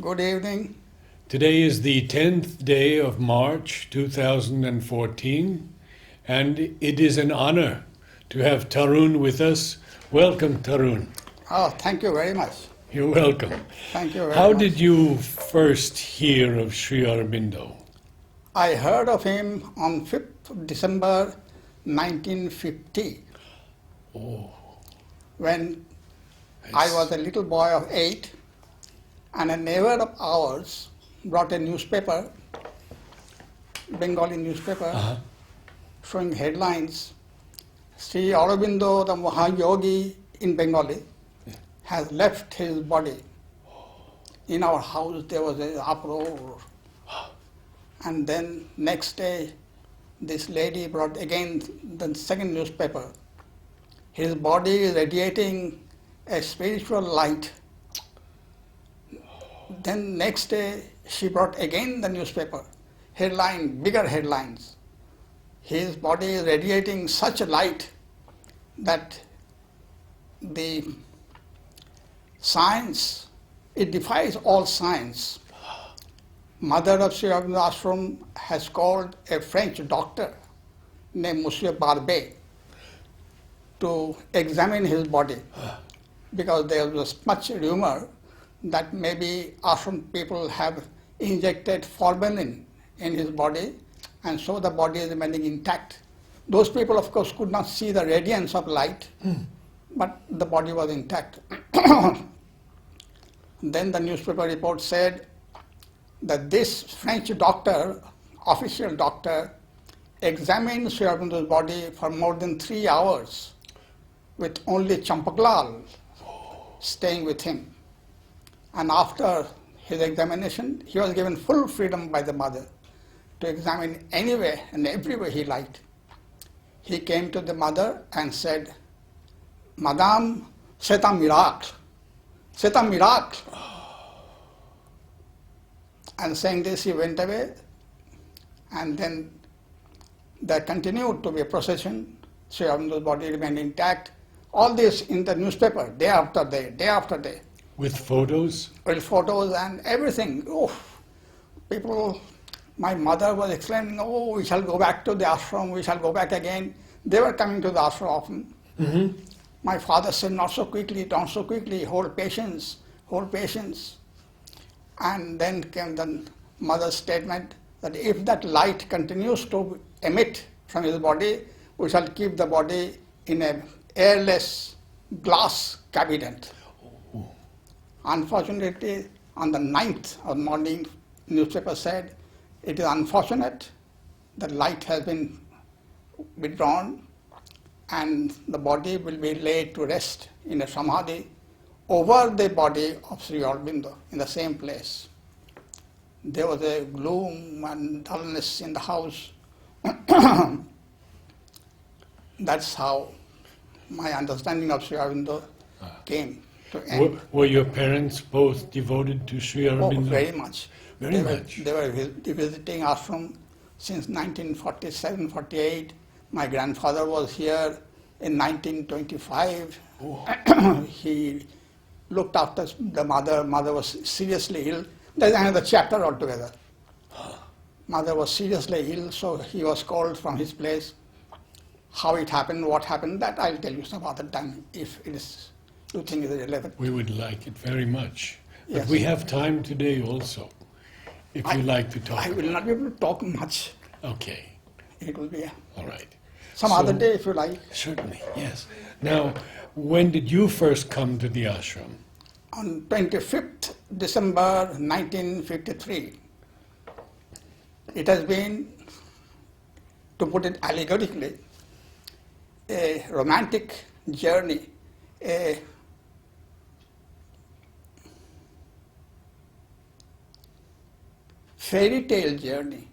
Good evening. Today is the 10th day of March 2014, and it is an honor to have Tarun with us. Welcome, Tarun. Oh, thank you very much. You're welcome. Thank you very How much. did you first hear of Sri Aurobindo? I heard of him on 5th December 1950 when I was a little boy of 8, and a neighbor of ours brought a newspaper, Bengali newspaper, showing headlines. Sri Aurobindo, the Mahayogi in Bengali, has left his body. In our house there was an uproar. And then next day, this lady brought again the second newspaper. His body is radiating a spiritual light. Then next day, she brought again the newspaper. Headline, bigger headlines. His body is radiating such a light that the science, it defies all science. Mother of Sri Aurobindo Ashram has called a French doctor named Monsieur Barbet to examine his body, because there was much rumor that maybe ashram people have injected formalin in his body, and so the body is remaining intact. Those people, of course, could not see the radiance of light, but the body was intact. Then the newspaper report said that this French doctor, official doctor, examined Sri Aurobindo's body for more than 3 hours with only Champaklal staying with him. And after his examination, he was given full freedom by the mother to examine anywhere and everywhere he liked. He came to the mother and said, "Madame, c'est un miracle. C'est un miracle." And saying this, he went away, and then there continued to be a procession. Sri Aurobindo's body remained intact. All this in the newspaper, day after day, day after day. With photos? With photos and everything. Oh, people, my mother was exclaiming, "Oh, we shall go back to the ashram, we shall go back again." They were coming to the ashram often. My father said, "Not so quickly, not so quickly, hold patience, hold patience." And then came the mother's statement that if that light continues to emit from his body, we shall keep the body in an airless glass cabinet. Unfortunately, on the 9th of morning, newspaper said, it is unfortunate that light has been withdrawn and the body will be laid to rest in a samadhi over the body of Sri Aurobindo in the same place. There was a gloom and dullness in the house. That's how my understanding of Sri Aurobindo came to end. Were your parents both devoted to Sri Aurobindo? Oh, very much. Very much. They were visiting ashram since 1947-48. My grandfather was here in 1925. He looked after the mother. Mother was seriously ill. There's another chapter altogether. Mother was seriously ill, so he was called from his place. How it happened, what happened, that I'll tell you some other time if it is, you think is relevant. We would like it very much. But Yes. we have time today also, if you like to talk. I will not be able to talk much. Okay, It will be all right. some other day if you like. Certainly, yes. Now, when did you first come to the ashram? On 25th December 1953. It has been, to put it allegorically, a romantic journey, a fairy tale journey.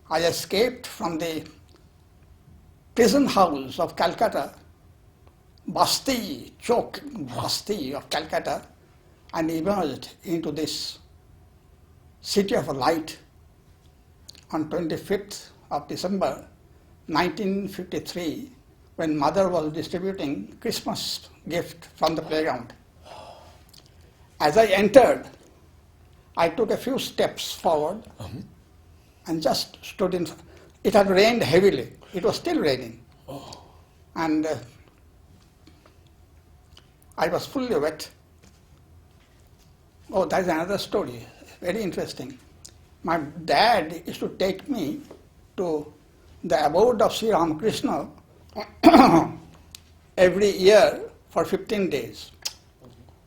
I escaped from the prison house of Calcutta, Basti, Chowk Basti of Calcutta, and emerged into this city of light on 25th of December 1953, when mother was distributing Christmas gift from the playground. As I entered, I took a few steps forward and just stood in. It had rained heavily. It was still raining. And I was fully wet. Oh, that's another story. Very interesting. My dad used to take me to the abode of Sri Ramakrishna every year for 15 days.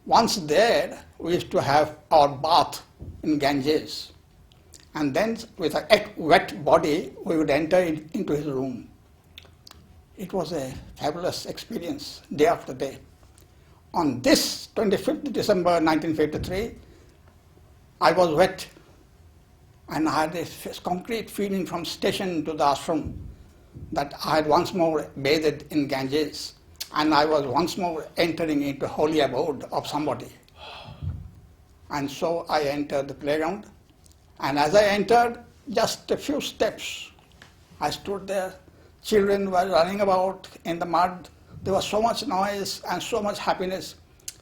Once there, we used to have our bath in Ganges. And then with a wet body, we would enter into his room. It was a fabulous experience, day after day. On this 25th December 1953, I was wet and I had a concrete feeling from station to the ashram that I had once more bathed in Ganges and I was once more entering into holy abode of somebody. And so I entered the playground, and as I entered, just a few steps, I stood there. Children were running about in the mud. There was so much noise and so much happiness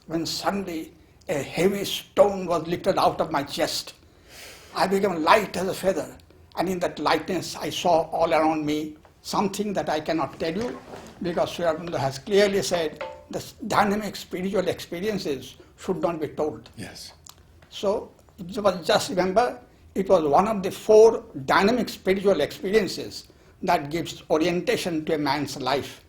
when suddenly a heavy stone was lifted out of my chest. I became light as a feather, and in that lightness I saw all around me something that I cannot tell you, because Sri Aurobindo has clearly said the dynamic spiritual experiences should not be told. Yes. So just remember, it was one of the 4 dynamic spiritual experiences that gives orientation to a man's life.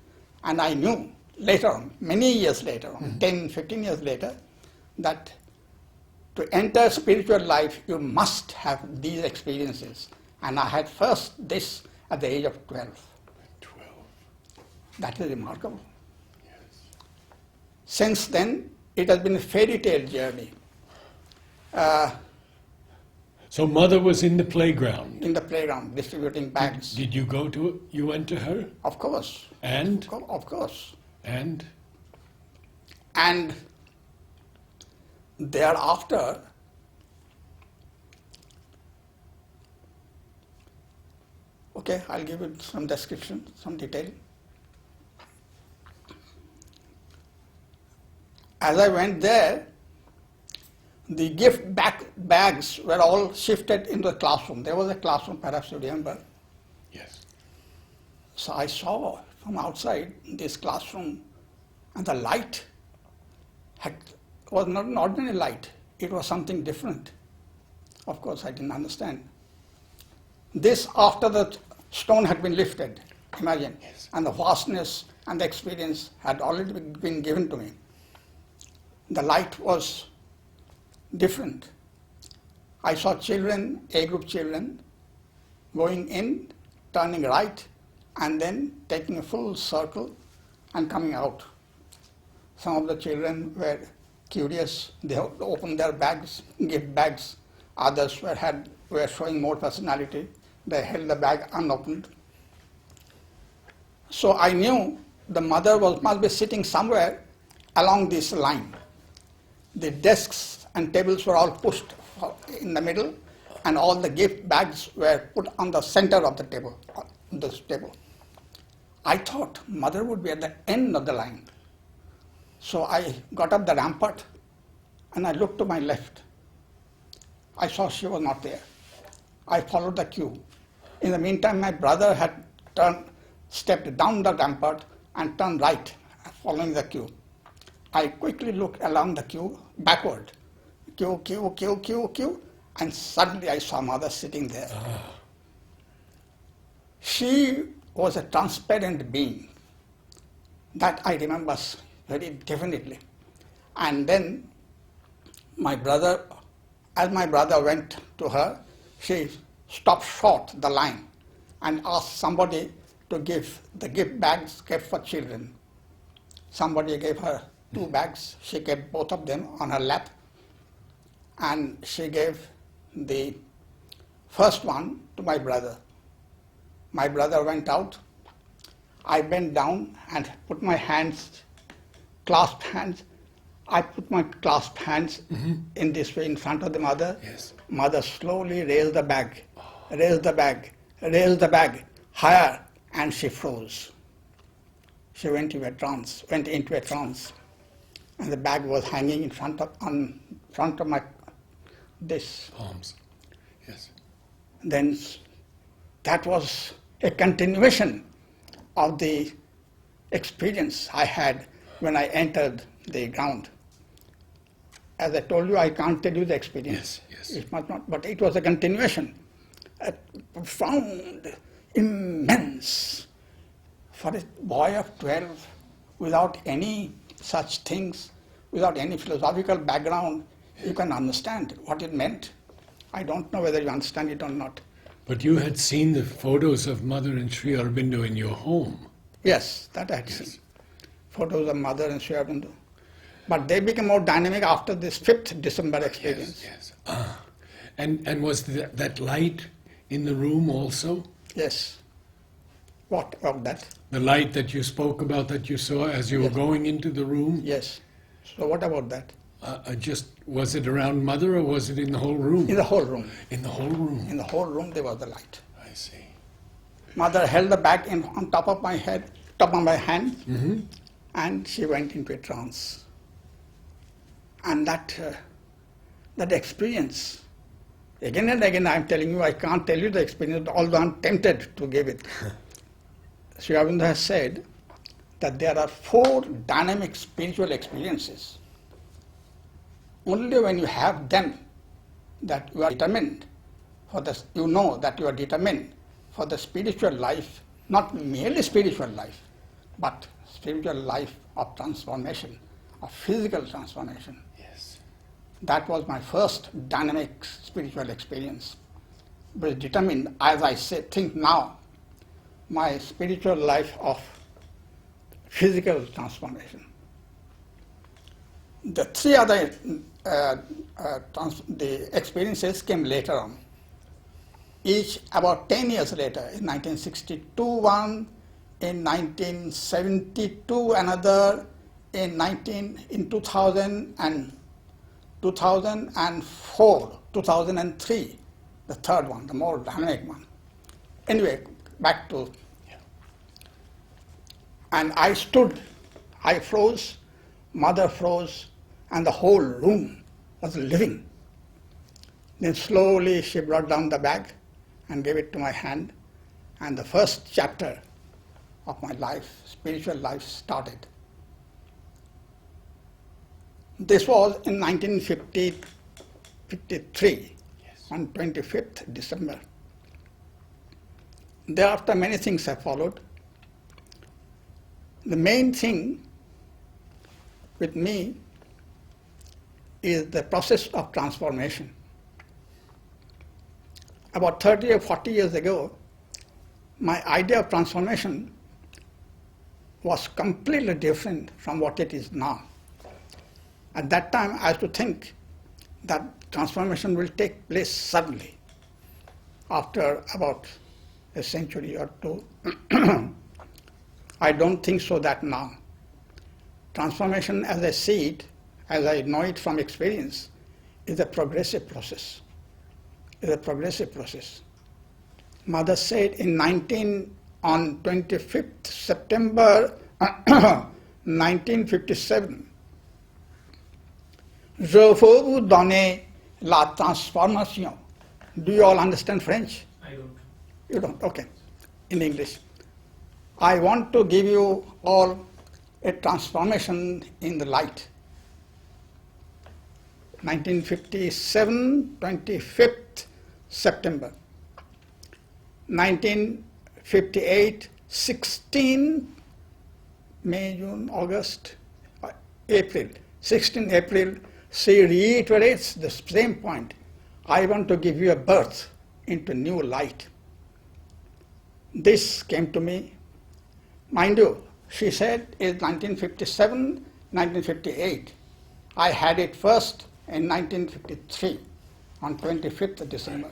And I knew later on, many years later, 10, 15 years later, that to enter spiritual life, you must have these experiences. And I had first this at the age of 12. 12. That is remarkable. Yes. Since then, it has been a fairy tale journey. So mother was in the playground. In the playground, distributing bags. Did you go to, you went to her? Of course. And? Of course. And? And thereafter, okay, I'll give it some description, some detail. As I went there, the gift bags were all shifted into the classroom. There was a classroom, perhaps you remember. Yes. So I saw from outside this classroom, and the light was not an ordinary light. It was something different. Of course, I didn't understand. This after the stone had been lifted, imagine. Yes. And the vastness and the experience had already been given to me. The light was different. I saw children, A group children, going in, turning right, and then taking a full circle and coming out. Some of the children were curious. They opened their bags, gift bags. Others were showing more personality. They held the bag unopened. So I knew the mother must be sitting somewhere along this line. The desks and tables were all pushed in the middle, and all the gift bags were put on the center of the table, this table. I thought mother would be at the end of the line. So I got up the rampart and I looked to my left. I saw she was not there. I followed the queue. In the meantime, my brother had stepped down the rampart and turned right, following the queue. I quickly looked along the queue, backward. Queue, and suddenly I saw mother sitting there. She was a transparent being. That I remember very definitely. And then as my brother went to her, she stopped short the line and asked somebody to give the gift bags kept for children. Somebody gave her 2 bags. She kept both of them on her lap, and she gave the first one to my brother. My brother went out. I bent down and put my hands, clasped hands. I put my clasped hands in this way in front of the mother. Yes. Mother slowly raised the bag, raised the bag higher, and she froze. She went into a trance, and the bag was hanging in front of this. Palms. Yes. Then that was a continuation of the experience I had when I entered the ground. As I told you, I can't tell you the experience. Yes, yes. It must not, but it was a continuation, a profound, immense, for a boy of 12, without any such things, without any philosophical background, you can understand what it meant. I don't know whether you understand it or not. But you had seen the photos of Mother and Sri Aurobindo in your home. Yes, that I had seen. Photos of Mother and Sri Aurobindo. But they became more dynamic after this 5th December experience. Yes, yes. And was that light in the room also? Yes. What of that? The light that you spoke about that you saw as you were going into the room? Yes. So what about that? Was it around Mother or was it in the whole room? In the whole room. In the whole room? In the whole room there was the light. I see. Mother held the bag on top of my head, top of my hand, and she went into a trance. And that experience, again and again I'm telling you, I can't tell you the experience, although I'm tempted to give it. Sri Aurobindo has said that there are 4 dynamic spiritual experiences. Only when you have them that you are determined for this, you know that you are determined for the spiritual life, not merely spiritual life, but spiritual life of transformation, of physical transformation. Yes. That was my first dynamic spiritual experience. But determined, as I say, think now, my spiritual life of physical transformation. The 3 other the experiences came later on. Each about 10 years later, in 1962 one, in 1972 another, in 2000 and 2004, 2003, the third one, the more dynamic one. Anyway, back to, and I stood, I froze, Mother froze, and the whole room was living. Then slowly she brought down the bag and gave it to my hand, and the first chapter of my life, spiritual life, started. This was in 1953, on 25th December. Thereafter many things have followed. The main thing with me is the process of transformation. About 30 or 40 years ago, my idea of transformation was completely different from what it is now. At that time, I used to think that transformation will take place suddenly after about a century or 2. I don't think so that now. Transformation as I see it, as I know it from experience, is a progressive process. Is a progressive process. Mother said on 25th September 1957, Je veux vous donner la transformation. Do you all understand French? I don't. You don't? Okay. In English. I want to give you all a transformation in the light. 1957, 25th September. 1958, 16 May, June, August, April. 16 April, she reiterates the same point. I want to give you a birth into new light. This came to me. Mind you, she said is 1957, 1958. I had it first in 1953 on 25th December.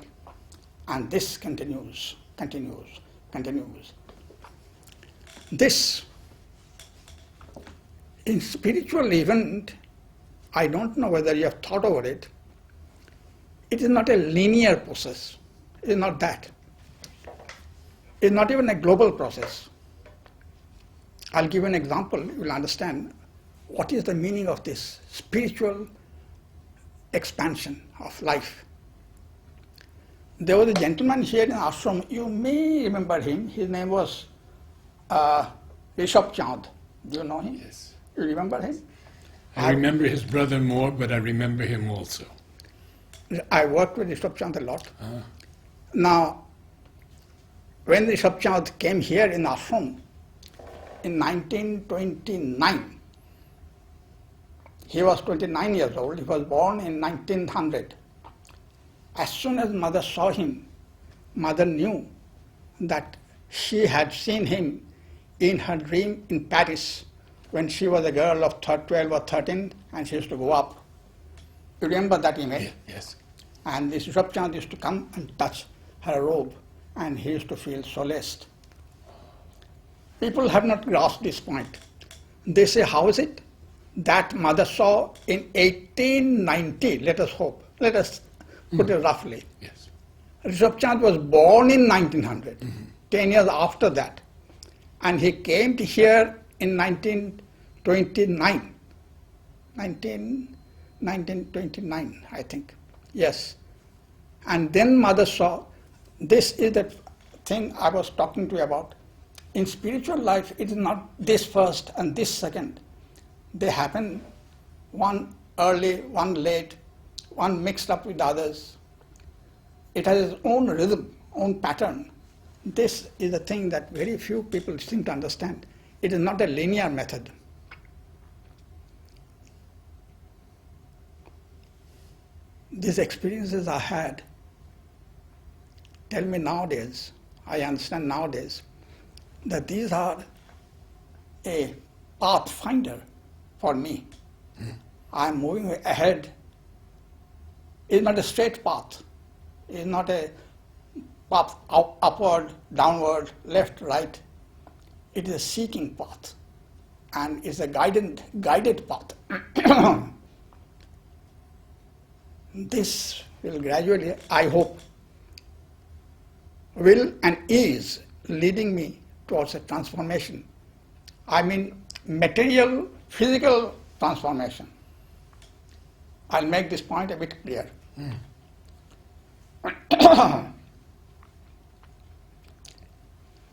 And this continues. This, in spiritual event, I don't know whether you have thought over it. It is not a linear process. It is not that. It is not even a global process. I'll give an example, you will understand what is the meaning of this spiritual expansion of life. There was a gentleman here in ashram, you may remember him, his name was Rishabh Chand. Do you know him? Yes. You remember him? I remember his brother more, but I remember him also. I worked with Rishabh Chand a lot. Now, when Rishabh Chand came here in ashram in 1929, he was 29 years old. He was born in 1900. As soon as mother saw him, mother knew that she had seen him in her dream in Paris when she was a girl of 12 or 13 and she used to go up. You remember that image? Yes. And this Rishabh Chand used to come and touch her robe and he used to feel solaced. People have not grasped this point. They say, how is it that mother saw in 1890, let us hope, let us put it roughly. Yes. Rishabh Chand was born in 1900, 10 years after that. And he came to here in 1929, 1929, I think. Yes. And then mother saw, this is the thing I was talking to you about. In spiritual life, it is not this first and this second. They happen, one early, one late, one mixed up with others. It has its own rhythm, own pattern. This is the thing that very few people seem to understand. It is not a linear method. These experiences I had tell me nowadays, I understand nowadays, that these are a pathfinder for me. I am moving ahead. It's not a straight path. It's not a path upward, downward, left, right. It is a seeking path. And it's a guided path. This will gradually, I hope, will and is leading me towards a transformation. I mean material, physical transformation. I'll make this point a bit clear.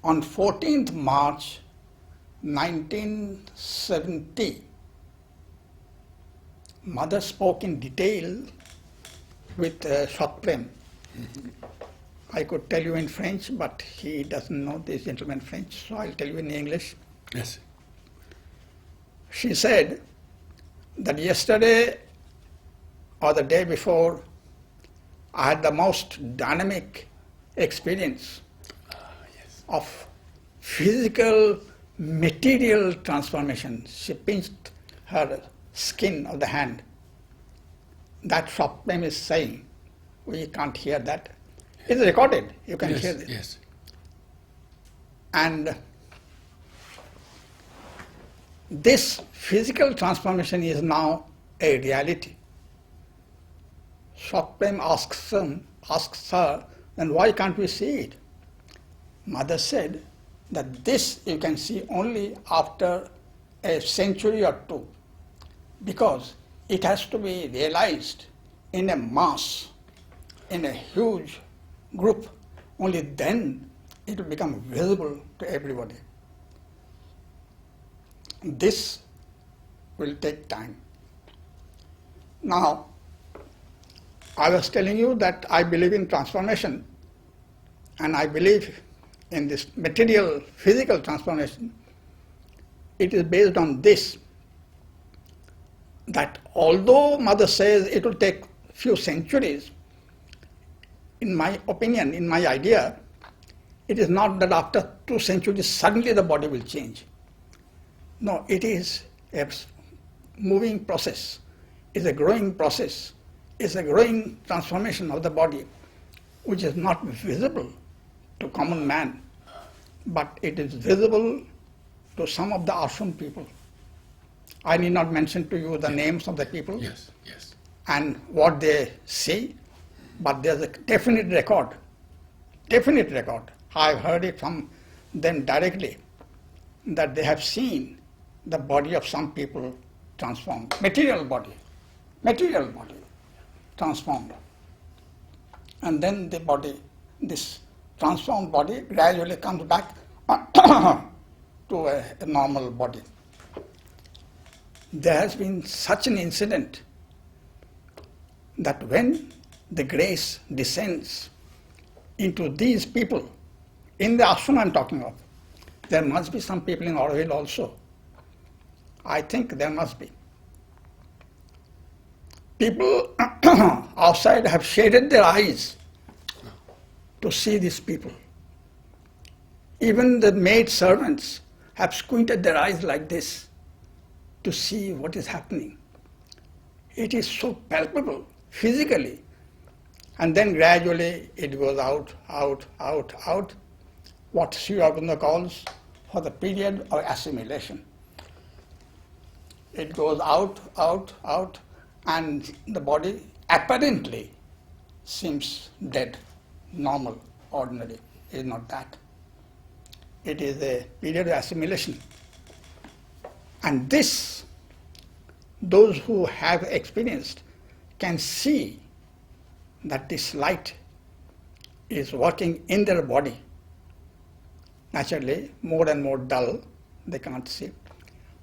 On 14th March 1970, mother spoke in detail with Shotprem. I could tell you in French, but he doesn't know this gentleman French, so I'll tell you in English. Yes. She said that yesterday or the day before, I had the most dynamic experience of physical, material transformation. She pinched her skin of the hand. That Shotprem is saying. We can't hear that. It's recorded. You can hear it. Yes. And this physical transformation is now a reality. Shotprem asks her, then why can't we see it? Mother said that this you can see only after a century or two, because it has to be realized in a mass, in a huge group. Only then it will become visible to everybody. This will take time. Now, I was telling you that I believe in transformation, and I believe in this material, physical transformation. It is based on this, that although mother says it will take few centuries, in my opinion, in my idea, it is not that after 2 centuries suddenly the body will change. No, it is a moving process, it's a growing process, it's a growing transformation of the body, which is not visible to common man, but it is visible to some of the ashram people. I need not mention to you the names of the people and what they say, but there's a definite record. I've heard it from them directly, that they have seen the body of some people transformed. Material body. transformed. And then the body, this transformed body gradually comes back to a normal body. There has been such an incident that when the grace descends into these people, in the ashram I'm talking of, there must be some people in Auroville also. I think there must be. People outside have shaded their eyes to see these people. Even the maid servants have squinted their eyes like this to see what is happening. It is so palpable physically. And then gradually it goes out, out, out, out, what Sri Aurobindo calls for the period of assimilation. It goes out, out, out, and the body apparently seems dead, normal, ordinary. It is not that. It is a period of assimilation. And this, those who have experienced can see that this light is working in their body. Naturally, more and more dull, they cannot see.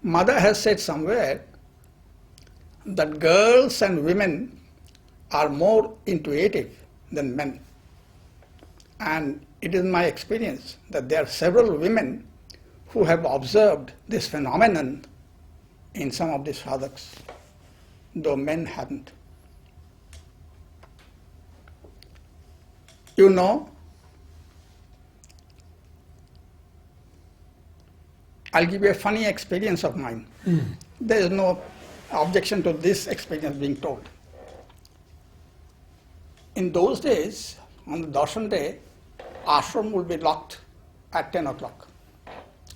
Mother has said somewhere that girls and women are more intuitive than men. And it is my experience that there are several women who have observed this phenomenon in some of these sadhaks, though men haven't. You know, I'll give you a funny experience of mine. There is no objection to this experience being told. In those days, on the darshan day, ashram would be locked at 10 o'clock.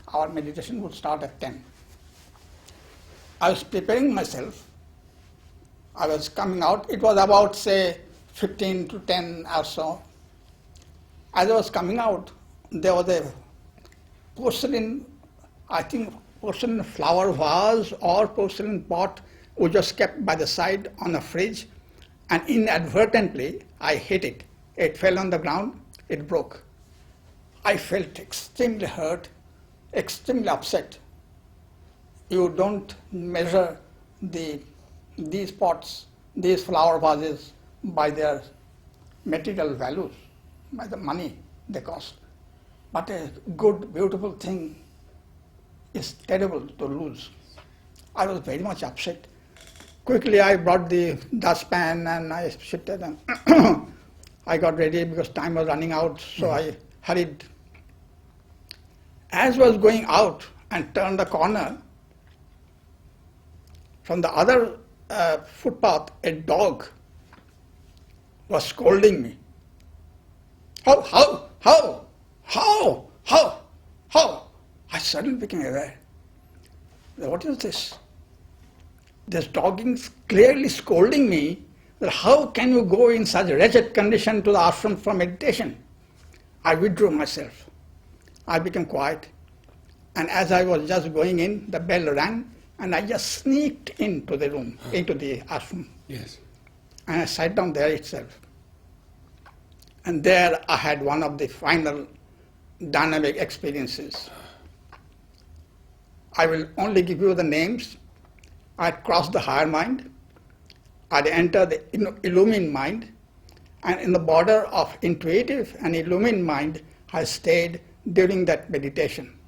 Our meditation would start at 10. I was preparing myself. I was coming out. It was about, say, 15 to 10 or so. As I was coming out, there was a porcelain, I think porcelain flower vase or porcelain pot which was kept by the side on a fridge, and inadvertently I hit it. It fell on the ground, it broke. I felt extremely hurt, extremely upset. You don't measure these pots, these flower vases by their material values, by the money they cost. But a good, beautiful thing is terrible to lose. I was very much upset. Quickly I brought the dustpan and I shifted and I got ready because time was running out, so I hurried. As I was going out and turned the corner, from the other footpath, a dog was scolding me. How? I suddenly became aware. What is this? This dog is clearly scolding me that how can you go in such wretched condition to the ashram for meditation? I withdrew myself. I became quiet. And as I was just going in, the bell rang and I just sneaked into the room, into the ashram. Yes. And I sat down there itself. And there I had one of the final dynamic experiences. I will only give you the names. I'd cross the higher mind. I'd enter the illumined mind. And in the border of intuitive and illumined mind, I stayed during that meditation.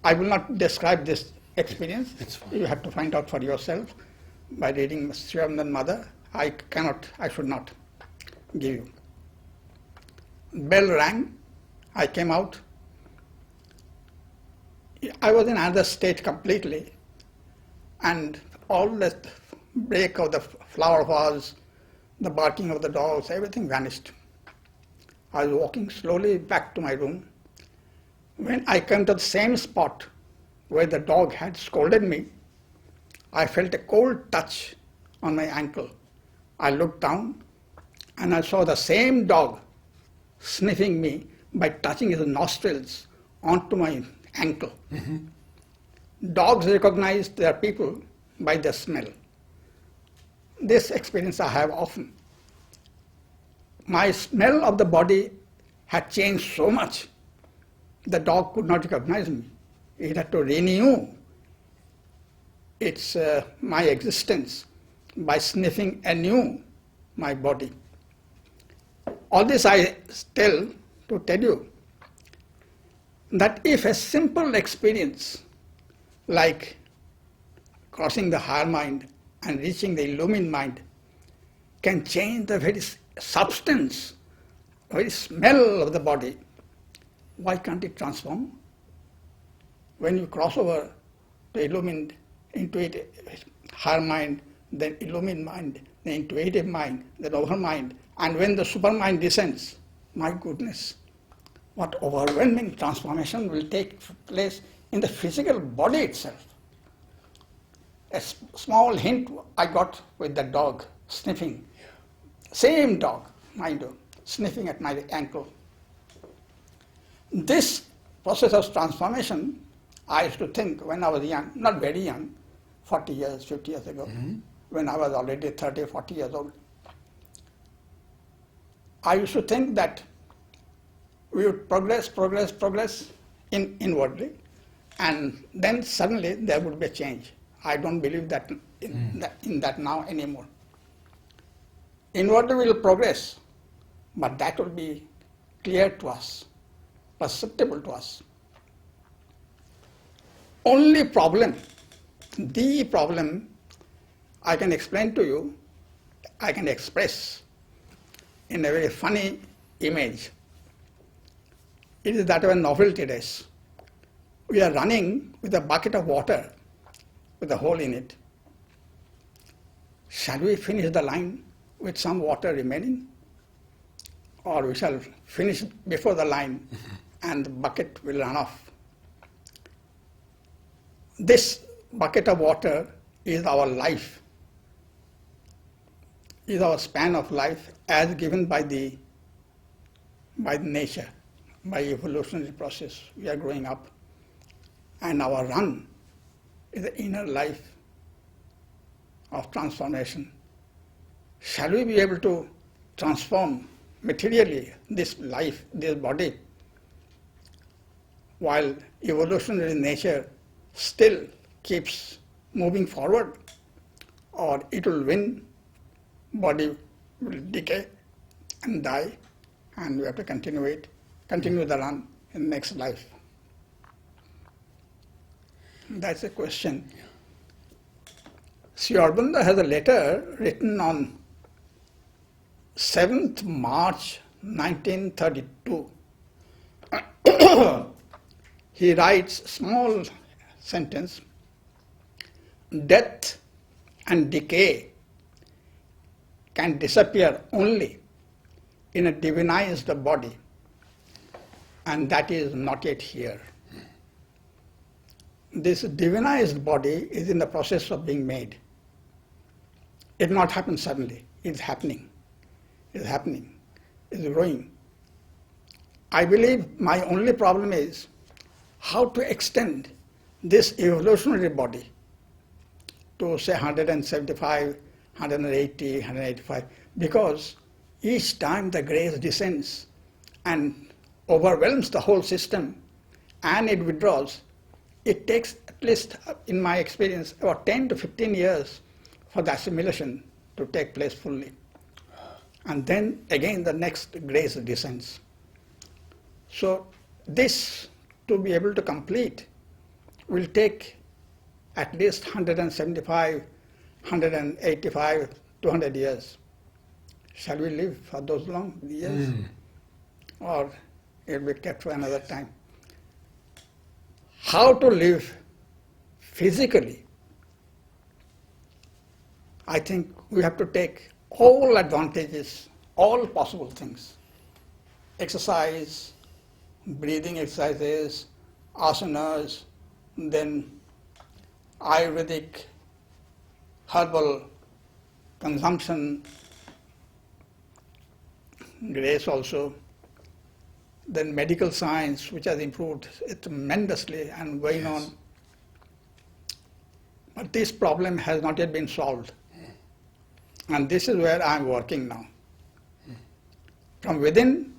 I will not describe this experience. It's fine. You have to find out for yourself by reading Sri Aurobindo Mother. I should not give you. Bell rang. I came out. I was in another state completely. And all the break of the flower vase, the barking of the dogs, everything vanished. I was walking slowly back to my room. When I came to the same spot where the dog had scolded me, I felt a cold touch on my ankle. I looked down and I saw the same dog sniffing me by touching his nostrils onto my ankle. Dogs recognize their people by their smell. This experience I have often. My smell of the body had changed so much, the dog could not recognize me. It had to renew its my existence by sniffing anew my body. All this I tell to tell you that if a simple experience like crossing the higher mind and reaching the illumined mind can change the very substance, very smell of the body, why can't it transform? When you cross over to illumined, intuitive, higher mind, then illumined mind, the intuitive mind, the over mind, and when the supermind descends, my goodness, what overwhelming transformation will take place in the physical body itself. A small hint I got with the dog sniffing, same dog, mind you, sniffing at my ankle. This process of transformation, I used to think when I was young, not very young, 40 years, 50 years ago, when I was already 30, 40 years old. I used to think that we would progress inwardly, and then suddenly there would be a change. I don't believe that in that now anymore. Inwardly we will progress, but that will be clear to us, perceptible to us. Only problem, the problem I can explain to you, I can express in a very funny image. It is that of a novelty race. We are running with a bucket of water with a hole in it. Shall we finish the line with some water remaining? Or we shall finish before the line and the bucket will run off. This bucket of water is our life, is our span of life as given by the nature, by evolutionary process. We are growing up, and our run is the inner life of transformation. Shall we be able to transform materially this life, this body, while evolutionary nature still keeps moving forward, or it will win, body will decay and die, and we have to continue the run in the next life? That's a question. Sri Aurobindo has a letter written on 7th March 1932. He writes small sentence, death and decay can disappear only in a divinized body, and that is not yet here. This divinized body is in the process of being made. It not happen suddenly, it's happening. It's happening, it's growing. I believe my only problem is how to extend this evolutionary body to say 175, 180, 185, because each time the grace descends and overwhelms the whole system and it withdraws, it takes at least, in my experience, about 10 to 15 years for the assimilation to take place fully. And then again the next grace descends. So this, to be able to complete, will take at least 175, 185, 200 years. Shall we live for those long years? Or it will be kept for another time? How to live physically? I think we have to take all advantages, all possible things. Exercise, breathing exercises, asanas, then Ayurvedic herbal consumption, grace also, then medical science, which has improved tremendously and going on. But this problem has not yet been solved. And this is where I am working now. From within,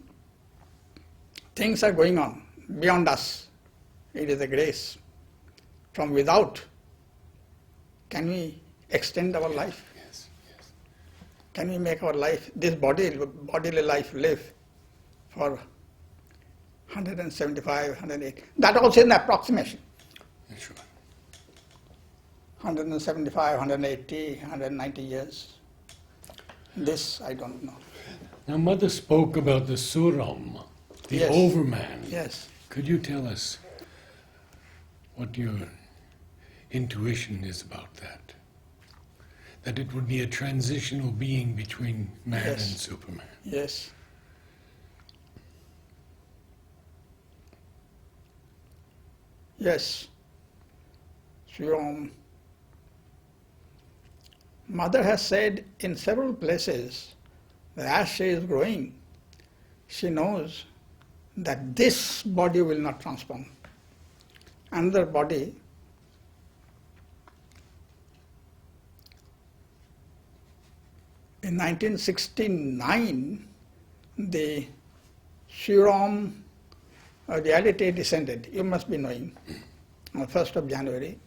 things are going on beyond us. It is a grace. From without, can we extend our life? Yes, yes. Can we make our life, this bodily life, live for 175, 180? That also is an approximation. Sure. 175, 180, 190 years. This I don't know. Now, Mother spoke about the Suram, the Yes. overman. Yes. Could you tell us what your intuition is about that? That it would be a transitional being between man Yes. and Superman. Yes. Yes. Sri Mother has said in several places that as she is growing, she knows that this body will not transform. Another body, in 1969, the Sri reality descended. You must be knowing. On the 1st of January,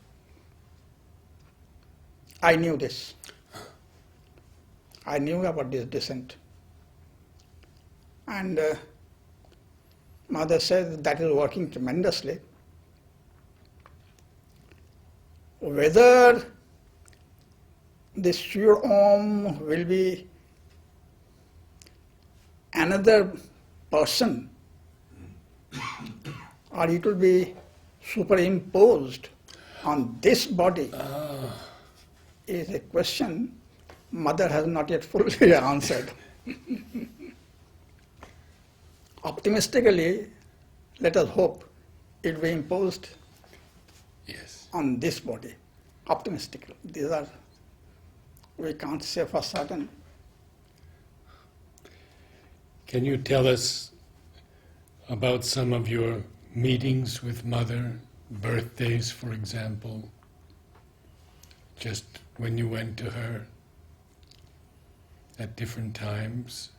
I knew this. I knew about this descent. And Mother says that is working tremendously. Whether this Sri will be another person or it will be superimposed on this body is a question Mother has not yet fully answered. Optimistically, let us hope it will be imposed Yes. on this body. Optimistically. These are, we can't say for certain. Can you tell us about some of your meetings with Mother, birthdays, for example, just when you went to her at different times?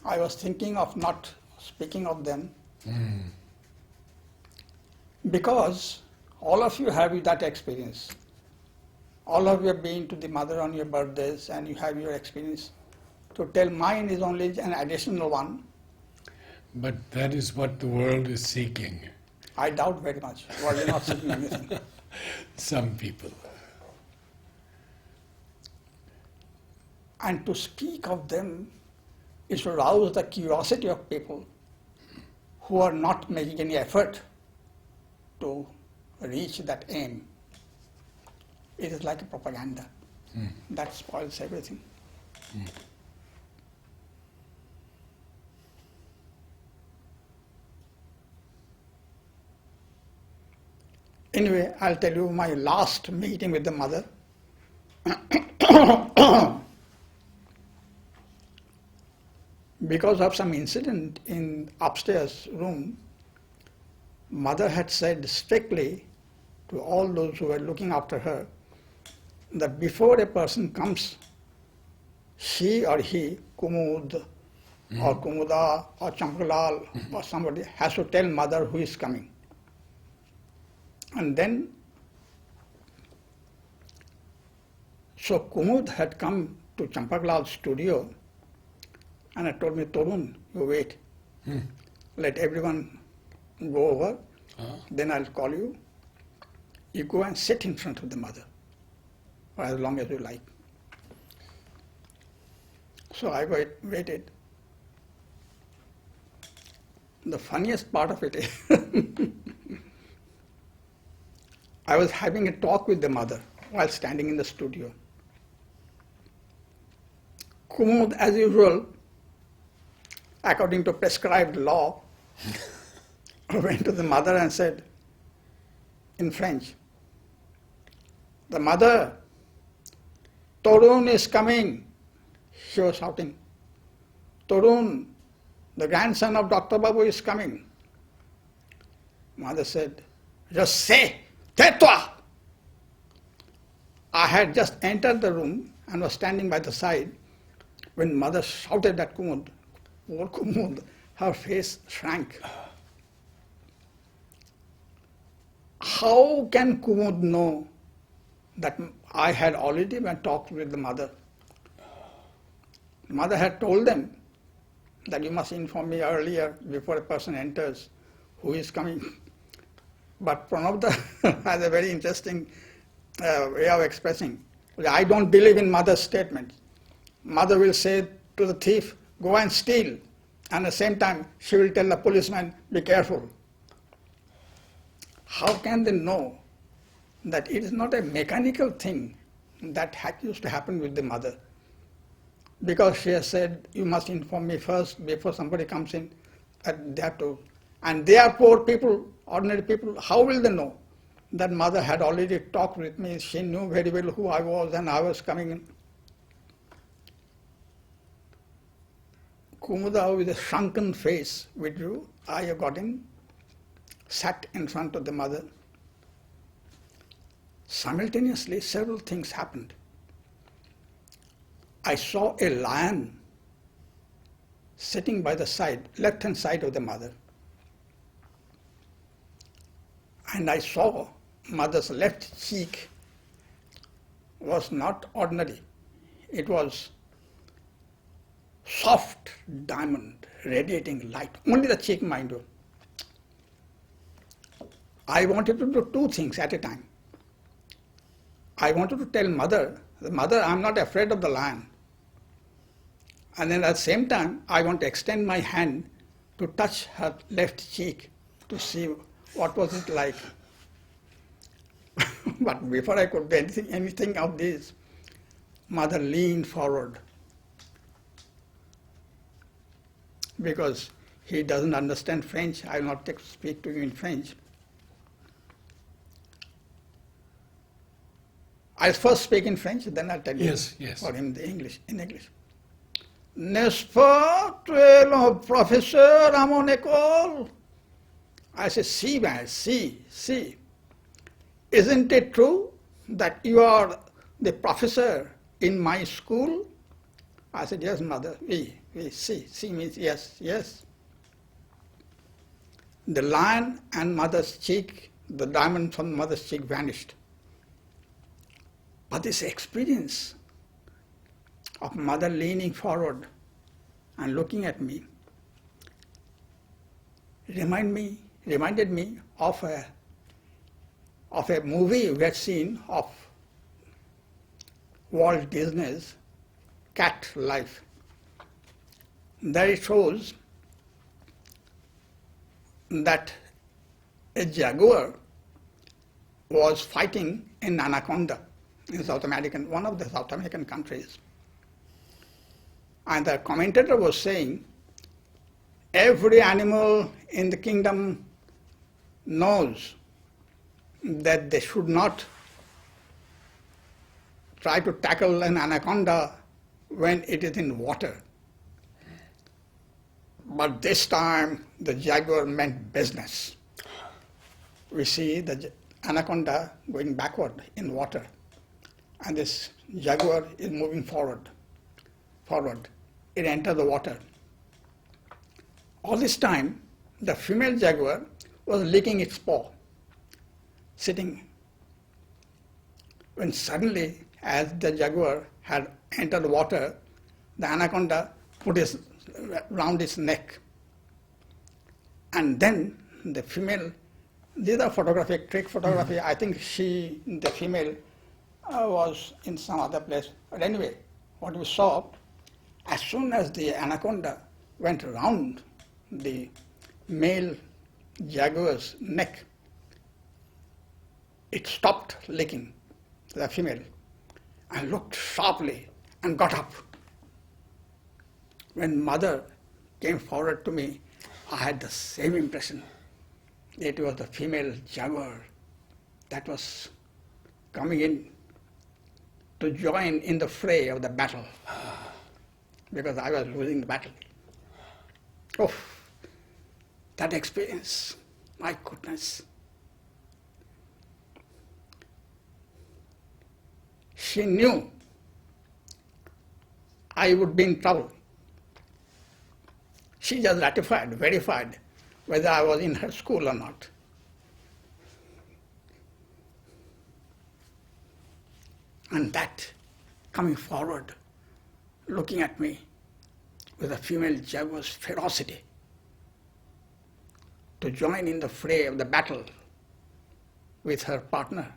I was thinking of not speaking of them because all of you have that experience. All of you have been to the Mother on your birthdays and you have your experience. To tell mine is only an additional one. But that is what the world is seeking. I doubt very much. Well, you're not seeking anything. Some people. And to speak of them is to rouse the curiosity of people who are not making any effort to reach that aim. It is like a propaganda. That spoils everything. Anyway, I'll tell you my last meeting with the Mother. Because of some incident in upstairs room, Mother had said strictly to all those who were looking after her that before a person comes, she or he, Kumud or Kumuda or Chamkalal or somebody has to tell Mother who is coming. And then, so Kumud had come to Champaklal's studio and had told me, Tarun, you wait. Let everyone go over, then I'll call you. You go and sit in front of the Mother for as long as you like. So I waited. The funniest part of it is I was having a talk with the Mother while standing in the studio. Kumud, as usual, according to prescribed law, went to the Mother and said in French, "The Mother, Tarun is coming." She was shouting, "Tarun, the grandson of Dr. Babu is coming." Mother said, "Just say, tais-toi." I had just entered the room and was standing by the side when mother shouted at Kumud. Poor Kumud, her face shrank. How can Kumud know that I had already been talked with the mother? Mother had told them that you must inform me earlier before a person enters who is coming. But Pranabda has a very interesting way of expressing. I don't believe in mother's statement. Mother will say to the thief, go and steal. And at the same time, she will tell the policeman, be careful. How can they know that it is not a mechanical thing that used to happen with the mother? Because she has said, you must inform me first before somebody comes in. That they have to. And they are poor people, ordinary people. How will they know that mother had already talked with me? She knew very well who I was and I was coming in. Kumuda, with a shrunken face, withdrew. I got in, sat in front of the mother. Simultaneously, several things happened. I saw a lion sitting by the side, left-hand side of the mother. And I saw mother's left cheek was not ordinary. It was soft diamond, radiating light. Only the cheek, mind you. I wanted to do two things at a time. I wanted to tell mother, mother, I'm not afraid of the lion. And then at the same time, I want to extend my hand to touch her left cheek to see what was it like. But before I could do anything of this, mother leaned forward. Because he doesn't understand French, I will not speak to you in French. I'll first speak in French, then I'll tell you for him the English, in English. N'est-ce pas, tu es le professeur à mon école? I said, si, man, si. Isn't it true that you are the professor in my school? I said, yes, mother, oui, si. Si means yes. The lion and mother's cheek, the diamond from mother's cheek vanished. But this experience of mother leaning forward and looking at me reminded me of a movie we had seen of Walt Disney's Cat Life. There it shows that a jaguar was fighting an anaconda in one of the South American countries. And the commentator was saying, every animal in the kingdom knows that they should not try to tackle an anaconda when it is in water. But this time, the jaguar meant business. We see the anaconda going backward in water, and this jaguar is moving forward. It enters the water. All this time, the female jaguar was licking its paw, sitting. When suddenly, as the jaguar had entered the water, the anaconda put it round its neck. And then the female, these are trick photography. I think the female was in some other place. But anyway, what we saw, as soon as the anaconda went round the male jaguar's neck, it stopped licking the female and looked sharply and got up. When mother came forward to me, I had the same impression. It was the female jaguar that was coming in to join in the fray of the battle, because I was losing the battle. Oh, that experience, my goodness. She knew I would be in trouble. She just ratified, verified whether I was in her school or not. And that coming forward, looking at me with a female jaguar's ferocity to join in the fray of the battle with her partner.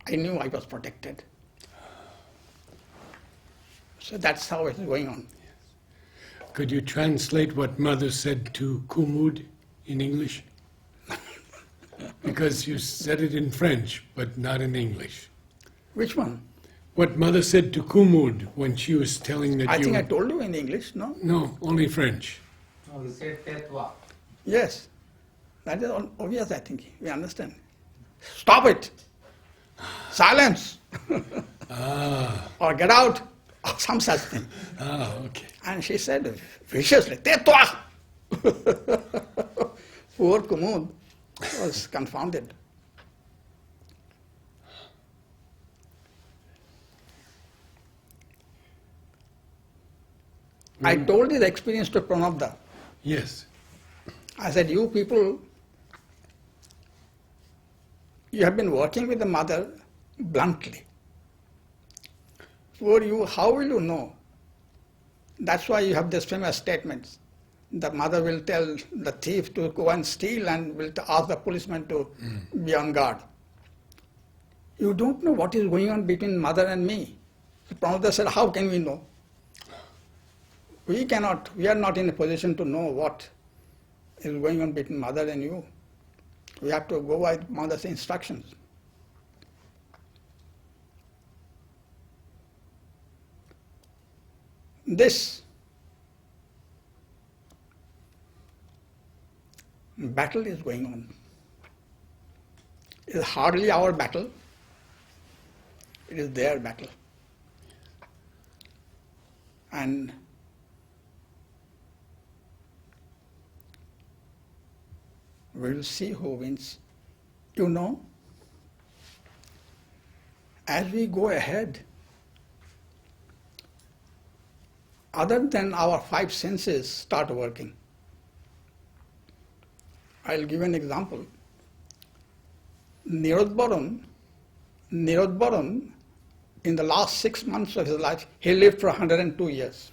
I knew I was protected. So that's how it's going on. Could you translate what Mother said to Kumud in English? Because you said it in French, but not in English. Which one? What Mother said to Kumud when she was telling that I you... think I told you in English, no? No, only French. No, he said tais-toi. Yes. That is obvious, I think. We understand. Stop it! Silence! Or get out! Or some such thing. Okay. And she said viciously, tais-toi! Poor Kumud was confounded. I told this experience to Pranabda. Yes. I said, you people, you have been working with the mother bluntly. For you, how will you know? That's why you have these famous statements. The mother will tell the thief to go and steal and will ask the policeman to be on guard. You don't know what is going on between mother and me. So Pranabda said, how can we know? We are not in a position to know what is going on between mother and you. We have to go by mother's instructions. This battle is going on. It is hardly our battle. It is their battle. And we will see who wins. You know, as we go ahead, other than our five senses start working. I'll give an example. Nirodbaran, in the last 6 months of his life, he lived for 102 years.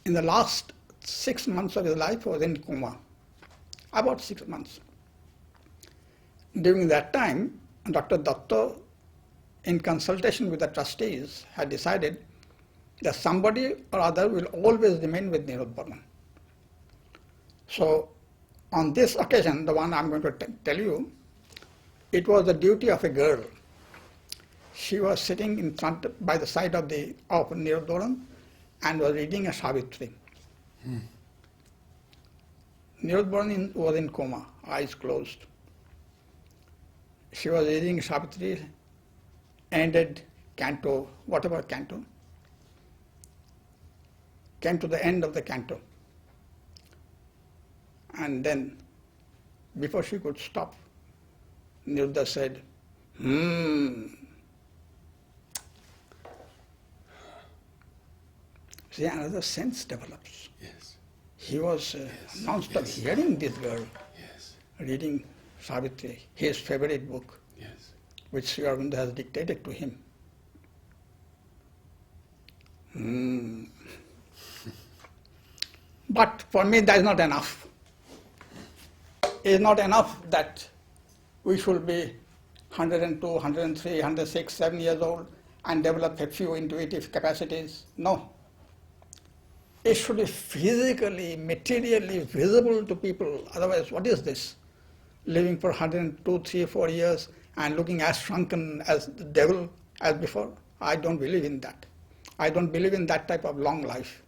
In the last 6 months of his life, he was in coma. About 6 months. During that time, Dr. Datta, in consultation with the trustees, had decided that somebody or other will always remain with Nirodbaran. So, on this occasion, the one I'm going to tell you, it was the duty of a girl. She was sitting in front, by the side of Nirodbaran and was reading a Savitri. Nirodbaran was in coma, eyes closed. She was reading Savitri, ended canto, whatever canto, came to the end of the canto. And then, before she could stop, Niruddha said, See, another sense develops. Yes. He was non-stop hearing this girl reading Savitri, his favorite book, which Sri Aurobindo has dictated to him. But for me, that is not enough. It is not enough that we should be 102, 103, 106, 7 years old and develop a few intuitive capacities. No. It should be physically, materially visible to people. Otherwise, what is this? Living for 102, 3, 4 years and looking as shrunken as the devil as before. I don't believe in that. I don't believe in that type of long life.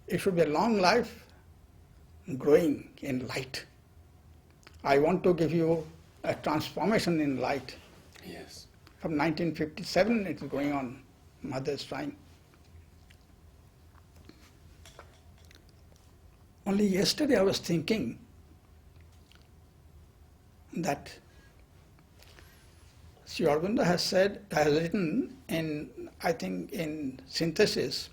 It should be a long life growing in light. I want to give you a transformation in light. Yes. From 1957 it is going on. Mother is trying. Only yesterday I was thinking that Sri Aurobindo has written in, I think, in Synthesis,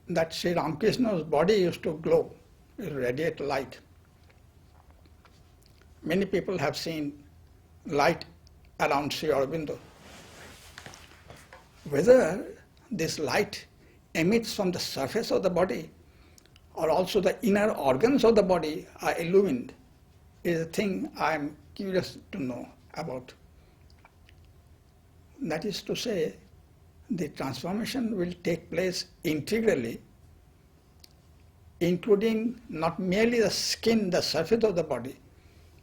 that Sri Ramakrishna's body used to glow, used to radiate light. Many people have seen light around Sri Aurobindo. Whether this light emits from the surface of the body or also the inner organs of the body are illumined is a thing I am curious to know about. That is to say, the transformation will take place integrally, including not merely the skin, the surface of the body,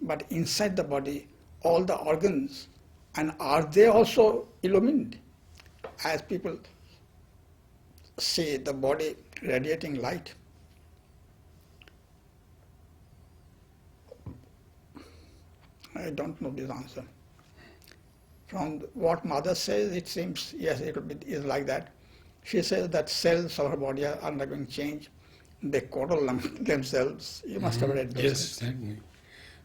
but inside the body, all the organs. And are they also illumined? As people see the body radiating light. I don't know this answer. From what mother says, it seems, yes, is like that. She says that cells of her body are undergoing change. They coddle themselves. You must have read those Yes, things. certainly.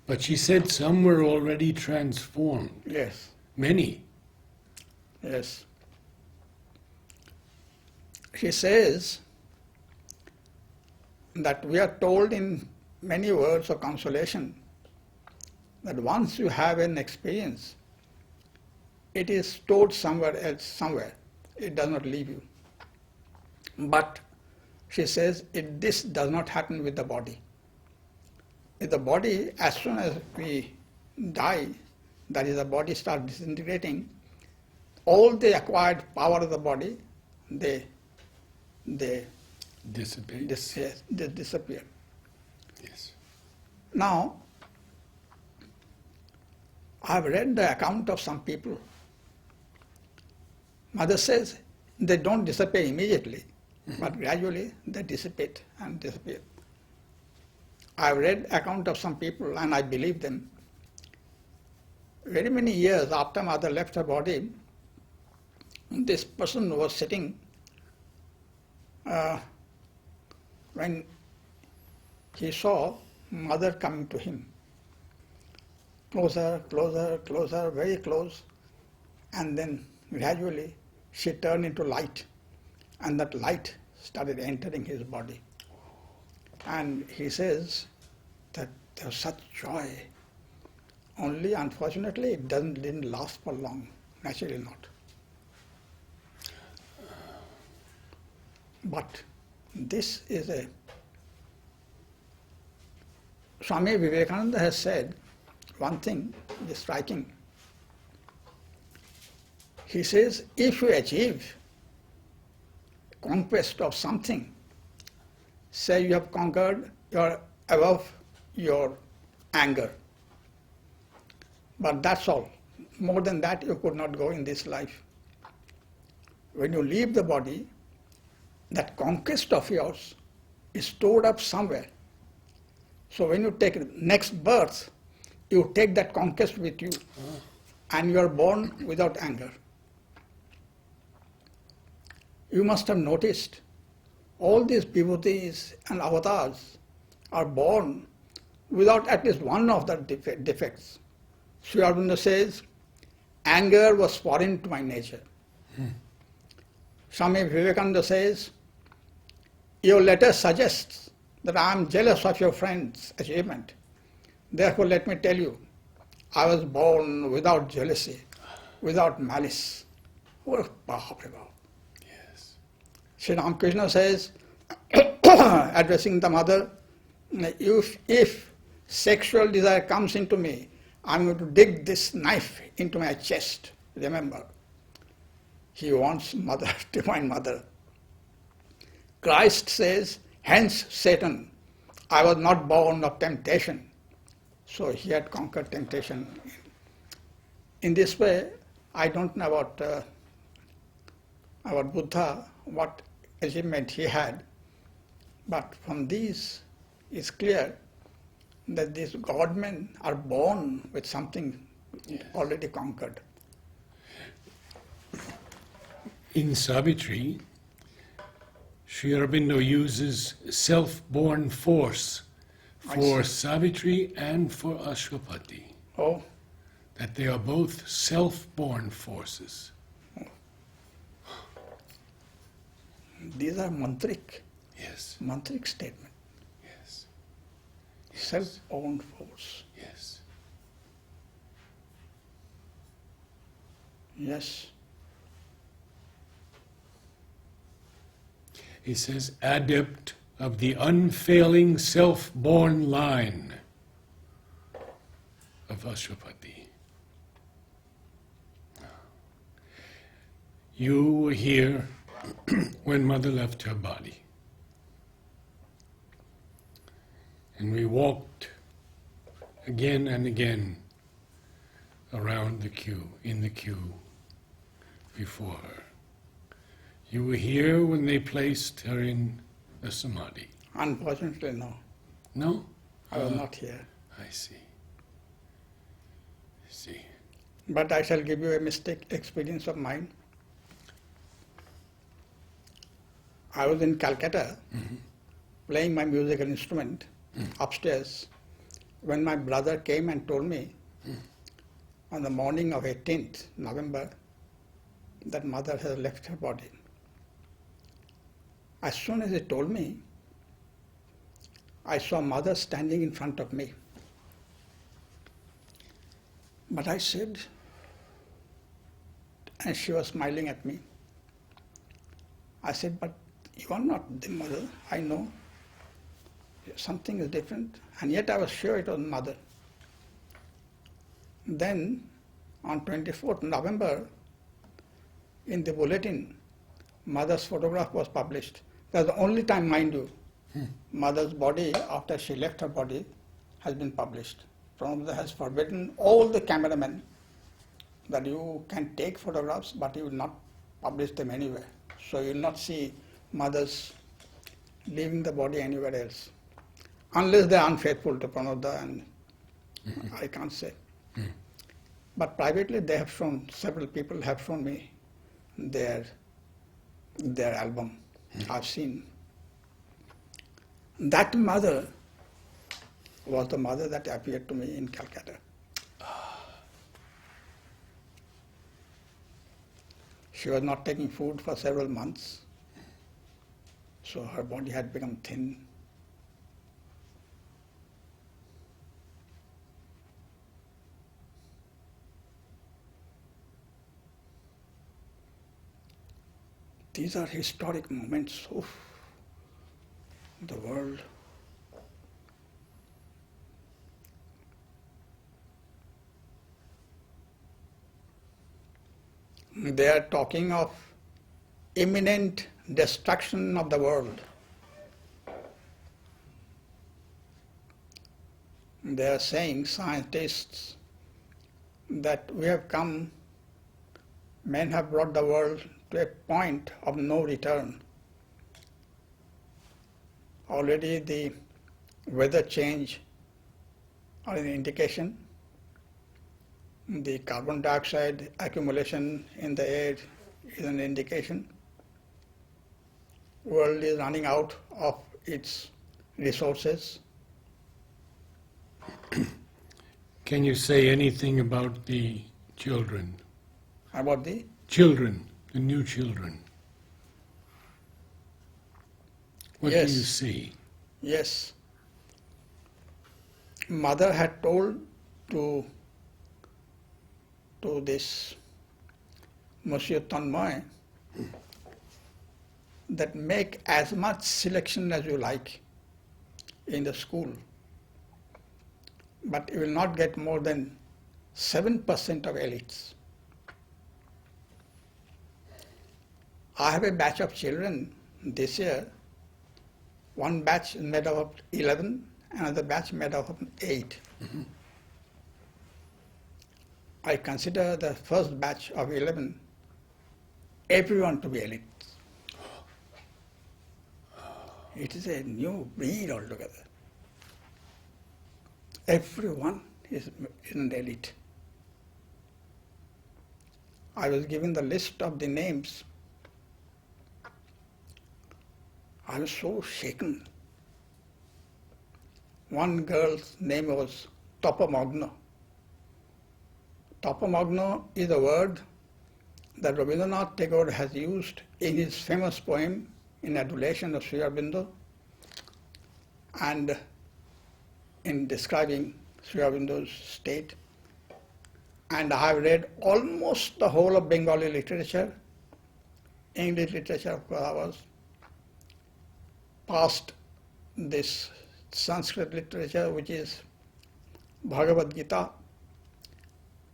But she said some were already transformed. Yes, Many. yes. She says that we are told in many words of consolation that once you have an experience, it is stored somewhere else, somewhere. It does not leave you. But she says this does not happen with the body. If the body, as soon as we die, that is, the body starts disintegrating, all the acquired power of the body, they Dissipate. disappear. Yes. Now, I have read the account of some people. Mother says they don't disappear immediately, but gradually they dissipate and disappear. I have read account of some people and I believe them. Very many years after mother left her body, this person was sitting when he saw mother coming to him. Closer, closer, closer, very close, and then gradually she turned into light, and that light started entering his body. And he says that there was such joy. Only unfortunately it didn't last for long, naturally not. But this is a... Swami Vivekananda has said one thing which is striking. He says, if you achieve conquest of something, say you have conquered, you are above your anger. But that's all. More than that you could not go in this life. When you leave the body, that conquest of yours is stored up somewhere. So when you take next birth, you take that conquest with you, and you are born without anger. You must have noticed all these vibhutis and avatars are born without at least one of the defects. Sri Aurobindo says, anger was foreign to my nature. Swami Vivekananda says, your letter suggests that I am jealous of your friend's achievement. Therefore, let me tell you, I was born without jealousy, without malice. Oh, Yes. Sri Ramakrishna says, addressing the mother, if sexual desire comes into me, I'm going to dig this knife into my chest. Remember, he wants mother, divine mother. Christ says, hence Satan, I was not born of temptation. So he had conquered temptation. In this way, I don't know about Buddha, what achievement he had, but from these it's clear that these godmen are born with something already conquered. In Savitri, Sri Aurobindo uses self-born force for Savitri and for Ashwapati. Oh, that they are both self-born forces. These are mantric Yes, statement. yes, Self-born force. yes. Yes. He says, adept of the unfailing self-born line of Ashwapati. You were here when Mother left her body. And we walked again and again around the queue, in the queue before her. You were here when they placed her in the Samadhi. Unfortunately, no. No? I was not here. I see. I see. But I shall give you a mistake experience of mine. I was in Calcutta playing my musical instrument upstairs when my brother came and told me on the morning of 18th November that Mother has left her body. As soon as he told me, I saw Mother standing in front of me. But I said, and she was smiling at me. I said, but you are not the Mother, I know. Something is different. And yet I was sure it was Mother. Then, on 24th November, in the bulletin, Mother's photograph was published. That's the only time, mind you, Mother's body, after she left her body, has been published. Pranabdha has forbidden all the cameramen that you can take photographs, but you will not publish them anywhere. So you will not see mothers leaving the body anywhere else, unless they are unfaithful to Pranabdha, and I can't say. But privately, they have shown, several people have shown me their album. I've seen. That mother was the mother that appeared to me in Calcutta. She was not taking food for several months, so her body had become thin. These are historic moments of the world. They are talking of imminent destruction of the world. They are saying, scientists, that we have come, men have brought the world to a point of no return. Already the weather change are an indication. The carbon dioxide accumulation in the air is an indication. World is running out of its resources. Can you say anything about the children? About the Children, the new children. What do you Yes. see? Yes. Mother had told to this Monsieur Tanmay that make as much selection as you like in the school, but you will not get more than 7% of elites. I have a batch of children this year. One batch is made up of 11, another batch made up of 8. I consider the first batch of 11, everyone to be elite. It is a new breed altogether. Everyone is an elite. I was given the list of the names. I was so shaken. One girl's name was Topamagna. Tapamagna is a word that Rabindranath Tagore has used in his famous poem in adulation of Sri Aurobindo and in describing Sri Aurobindo's state. And I have read almost the whole of Bengali literature, English literature, of course I was, past this Sanskrit literature, which is Bhagavad Gita.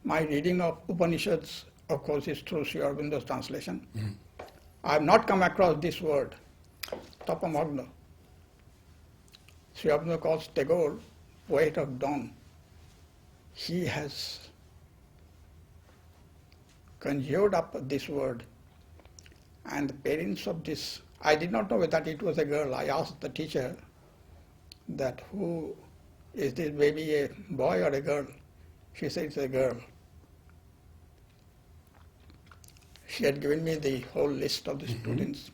My reading of Upanishads, of course, is through Sri Aurobindo's translation. I have not come across this word, Tapamagna. Sri Aurobindo calls Tagore poet of dawn. He has conjured up this word, and the parents of this, I did not know whether it was a girl. I asked the teacher that who is this baby, a boy or a girl? She said it's a girl. She had given me the whole list of the students.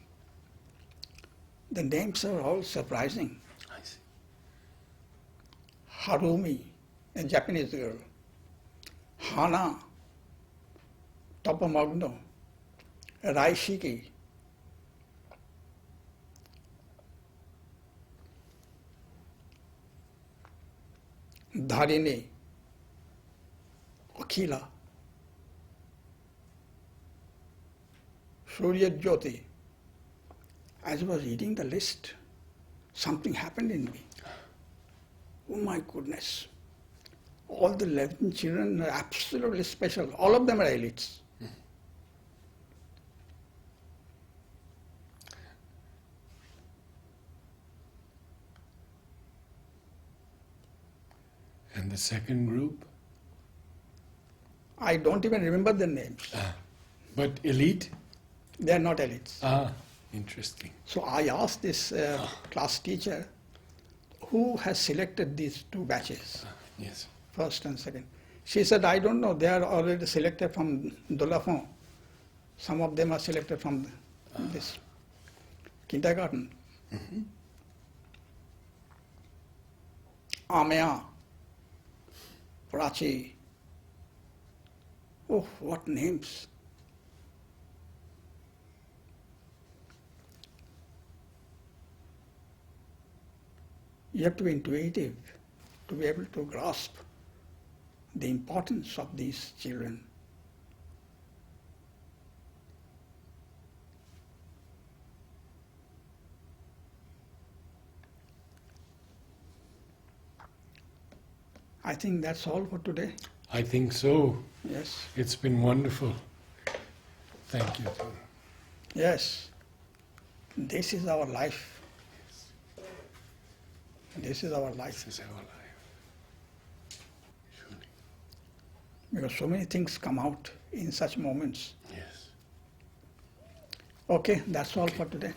The names are all surprising. I see. Harumi, a Japanese girl. Hana, Tapamagno, Raishiki, Dharini, Akhila, Surya Jyoti. As I was reading the list, something happened in me. Oh my goodness. All the 11 children are absolutely special. All of them are elites. And the second group? I don't even remember their names. But elite? They are not elites. Interesting. So I asked this class teacher, who has selected these two batches, Yes. first and second? She said, I don't know, they are already selected from Dolafon. Some of them are selected from this kindergarten. Amaya, Prachi. Oh, what names. You have to be intuitive to be able to grasp the importance of these children. I think that's all for today. I think so. Yes. It's been wonderful. Thank you. Yes. This is our life. This is our life. This is our life. Surely. Because so many things come out in such moments. Yes. Okay, that's all for today.